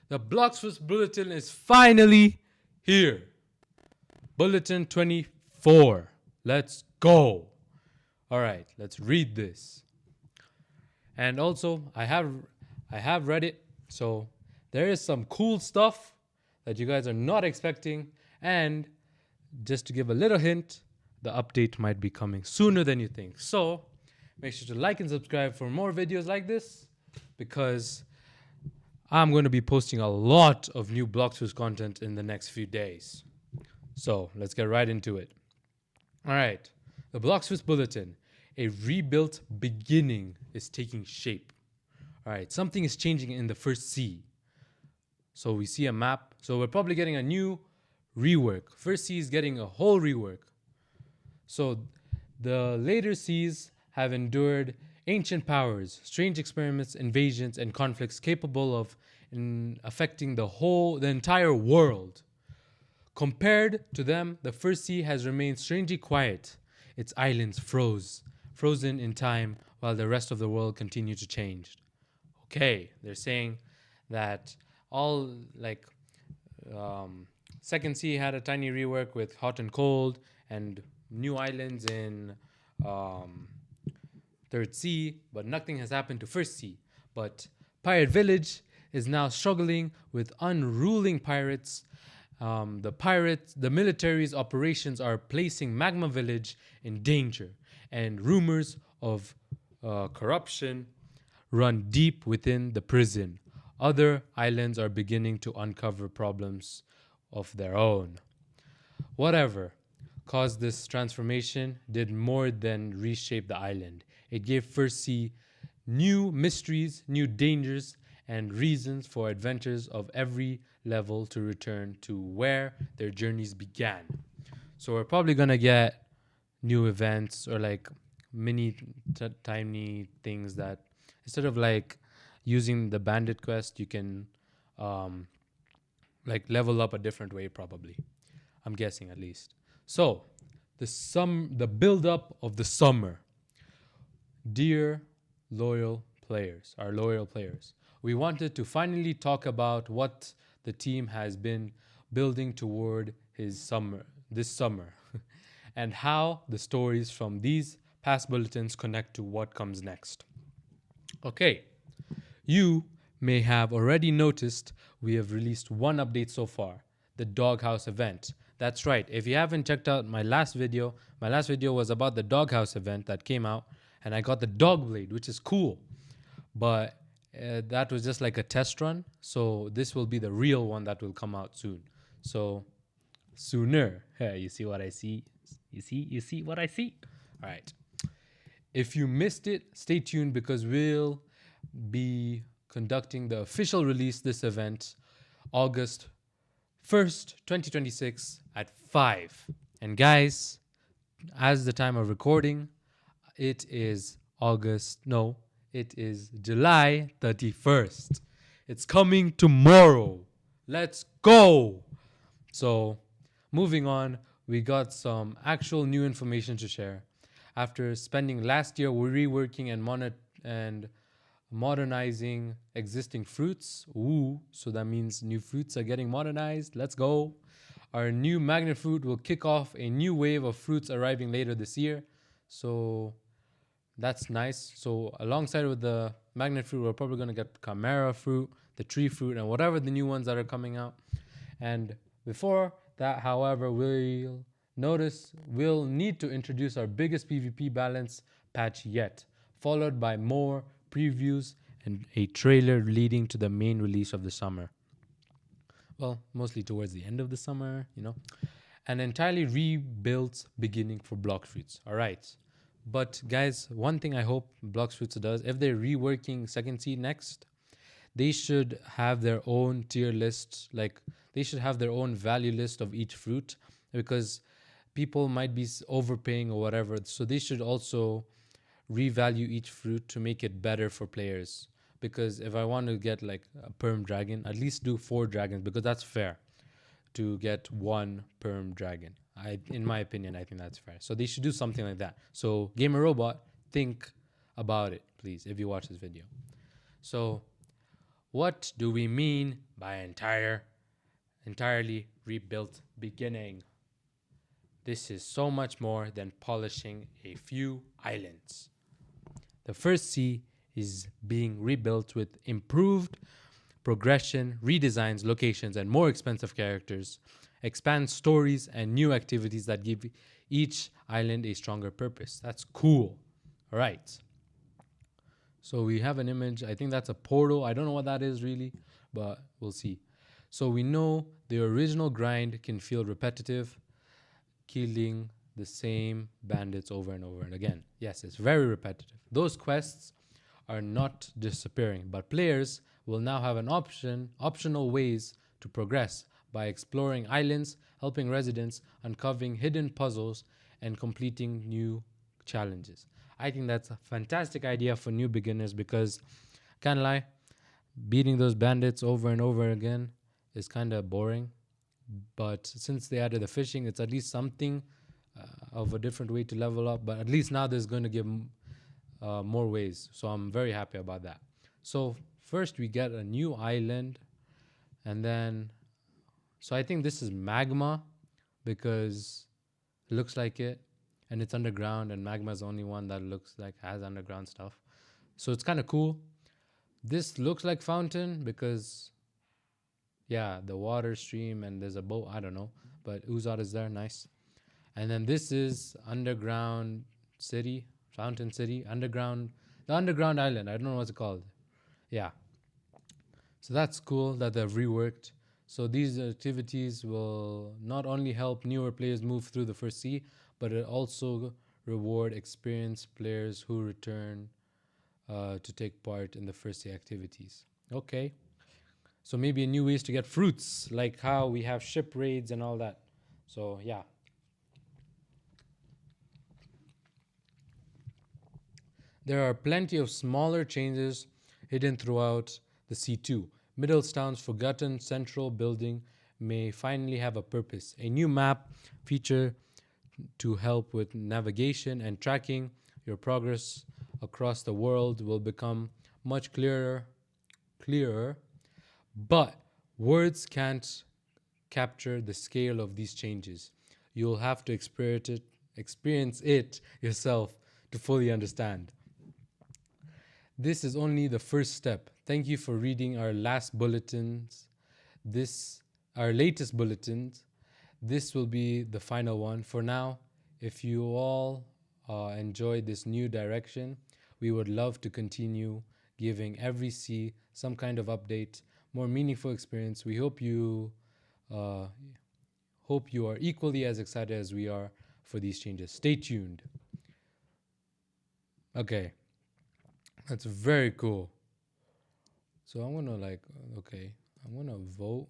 The Bloxfus Bulletin is finally here. Bulletin 24. Let's go. All right, let's read this. And also, I have read it, so there is some cool stuff that you guys are not expecting. And just to give a little hint, the update might be coming sooner than you think. So make sure to like and subscribe for more videos like this, because I'm going to be posting a lot of new Bloxfus content in the next few days. So let's get right into it. All right, the Bloxfus Bulletin. A rebuilt beginning is taking shape. All right, something is changing in the first C. So we see a map. So we're probably getting a new rework. First C is getting a whole rework. So the later Cs have endured ancient powers, strange experiments, invasions, and conflicts capable of affecting the entire world. Compared to them, the first sea has remained strangely quiet. Its islands frozen in time, while the rest of the world continued to change. Okay, they're saying that all second sea had a tiny rework with hot and cold and new islands in third sea, but nothing has happened to first sea. But Pirate Village is now struggling with unruling pirates. The military's operations are placing Magma Village in danger, and rumors of corruption run deep within the prison. Other islands are beginning to uncover problems of their own. Whatever caused this transformation did more than reshape the island. It gave First Sea new mysteries, new dangers, and reasons for adventurers of every level to return to where their journeys began. So we're probably going to get new events or mini tiny things that instead of using the bandit quest, you can level up a different way probably. I'm guessing at least. So the build up of the summer. Dear loyal players, we wanted to finally talk about what the team has been building toward this summer and how the stories from these past bulletins connect to what comes next. Okay, you may have already noticed we have released one update so far, the Doghouse event. That's right, if you haven't checked out my last video was about the Doghouse event that came out, and I got the dog blade, which is cool. But that was just like a test run. So this will be the real one that will come out soon. So sooner. You see what I see? You see what I see? All right. If you missed it, stay tuned because we'll be conducting the official release this event August 1st, 2026 at 5. And guys, as the time of recording, it is July 31st. It's coming tomorrow. Let's go. So, moving on, we got some actual new information to share. After spending last year reworking and modernizing existing fruits, so that means new fruits are getting modernized. Let's go. Our new magnet fruit will kick off a new wave of fruits arriving later this year. So that's nice. So alongside with the magnet fruit, we're probably going to get chimera fruit, the tree fruit, and whatever the new ones that are coming out. And before that, however, we'll need to introduce our biggest PvP balance patch yet, followed by more previews and a trailer leading to the main release of the summer. Well, mostly towards the end of the summer, An entirely rebuilt beginning for Bloxfruits. All right. But guys, one thing I hope Bloxfruits does, if they're reworking Second Seed next, they should have their own tier list. They should have their own value list of each fruit, because people might be overpaying or whatever. So they should also revalue each fruit to make it better for players. Because if I want to get a perm dragon, at least do 4 dragons, because that's fair to get 1 perm dragon. In my opinion, I think that's fair. So they should do something like that. So Gamer Robot, think about it, please, if you watch this video. So What do we mean by entirely rebuilt beginning? This is so much more than polishing a few islands. The first sea is being rebuilt with improved progression, redesigns, locations, and more expensive characters, expands stories and new activities that give each island a stronger purpose. That's cool. All right. So we have an image. I think that's a portal. I don't know what that is really, but we'll see. So we know the original grind can feel repetitive, killing the same bandits over and over and again. Yes, it's very repetitive. Those quests are not disappearing, but players will now have optional ways to progress by exploring islands, helping residents, uncovering hidden puzzles, and completing new challenges. I think that's a fantastic idea for new beginners because, can't lie, beating those bandits over and over again is kind of boring. But since they added the fishing, it's at least something of a different way to level up. But at least now there's going to give more ways. So I'm very happy about that. So first we get a new island, and then so I think this is magma because it looks like it, and it's underground, and magma is the only one that looks like has underground stuff. So it's kind of cool. This looks like fountain because yeah, the water stream and there's a boat. I don't know, but Uzad is there. Nice. And then this is underground city, fountain city, underground, the underground island. I don't know what's it called. Yeah. So that's cool that they've reworked. So these activities will not only help newer players move through the first sea, but it also reward experienced players who return to take part in the first sea activities. Okay. So maybe a new ways to get fruits, like how we have ship raids and all that. So yeah. There are plenty of smaller changes hidden throughout the C2. Middletown's forgotten central building may finally have a purpose. A new map feature to help with navigation and tracking your progress across the world will become much clearer, but words can't capture the scale of these changes. You'll have to experience it yourself to fully understand. This is only the first step. Thank you for reading our last bulletins. Our latest bulletins. This will be the final one. For now, if you all enjoyed this new direction, we would love to continue giving every C some kind of update, more meaningful experience. We uh, hope you are equally as excited as we are for these changes. Stay tuned. Okay. That's very cool. So I'm gonna I'm gonna vote.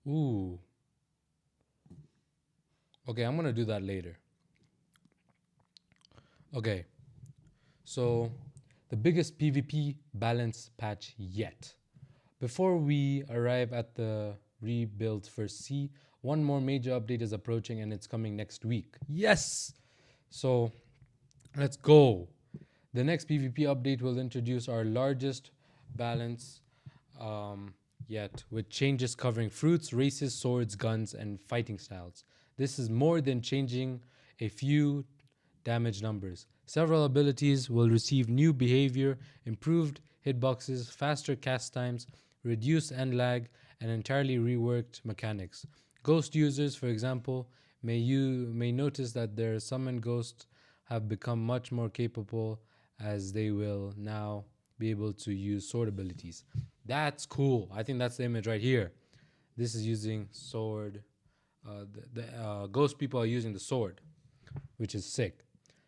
Ooh. Okay, I'm gonna do that later. Okay. So the biggest PvP balance patch yet. Before we arrive at the rebuild for C, one more major update is approaching and it's coming next week. Yes! So let's go. The next PvP update will introduce our largest balance yet, with changes covering fruits, races, swords, guns, and fighting styles. This is more than changing a few damage numbers. Several abilities will receive new behavior, improved hitboxes, faster cast times, reduced end lag, and entirely reworked mechanics. Ghost users, for example, may notice that their summoned ghosts have become much more capable as they will now be able to use sword abilities. That's cool. I think that's the image right here. This is using sword. The ghost people are using the sword, which is sick.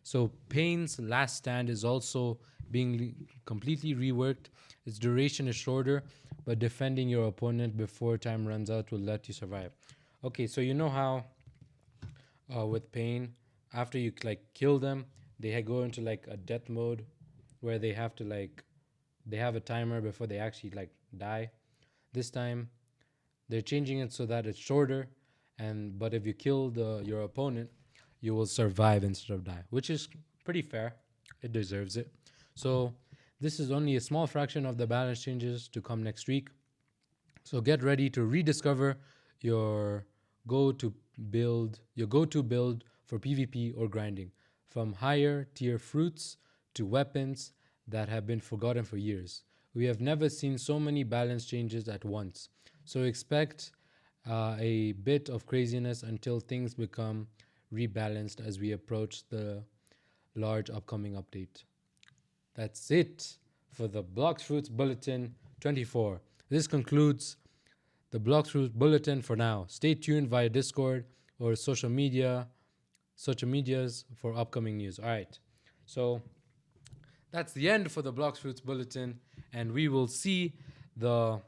So Pain's Last Stand is also being completely reworked. Its duration is shorter, but defending your opponent before time runs out will let you survive. Okay, so you know how with Pain, after you kill them, they go into like a death mode where they have to they have a timer before they actually die. This time they're changing it so that it's shorter, and but if you kill your opponent, you will survive instead of die, which is pretty fair. It deserves it. So this is only a small fraction of the balance changes to come next week. So get ready to rediscover your go-to build for PvP or grinding, from higher tier fruits to weapons that have been forgotten for years. We have never seen so many balance changes at once. So expect a bit of craziness until things become rebalanced as we approach the large upcoming update. That's it for the Blocks Fruits Bulletin 24. This concludes the Blocks Fruits Bulletin for now. Stay tuned via Discord or social medias for upcoming news. All right. So that's the end for the Blocks Fruits Bulletin, and we will see the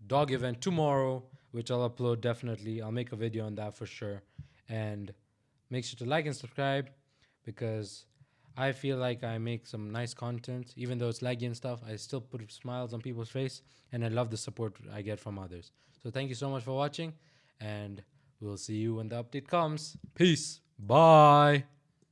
dog event tomorrow, which I'll upload definitely. I'll make a video on that for sure. And make sure to like and subscribe, because I feel like I make some nice content. Even though it's laggy and stuff, I still put smiles on people's face, and I love the support I get from others. So thank you so much for watching, and we'll see you when the update comes. Peace. Bye.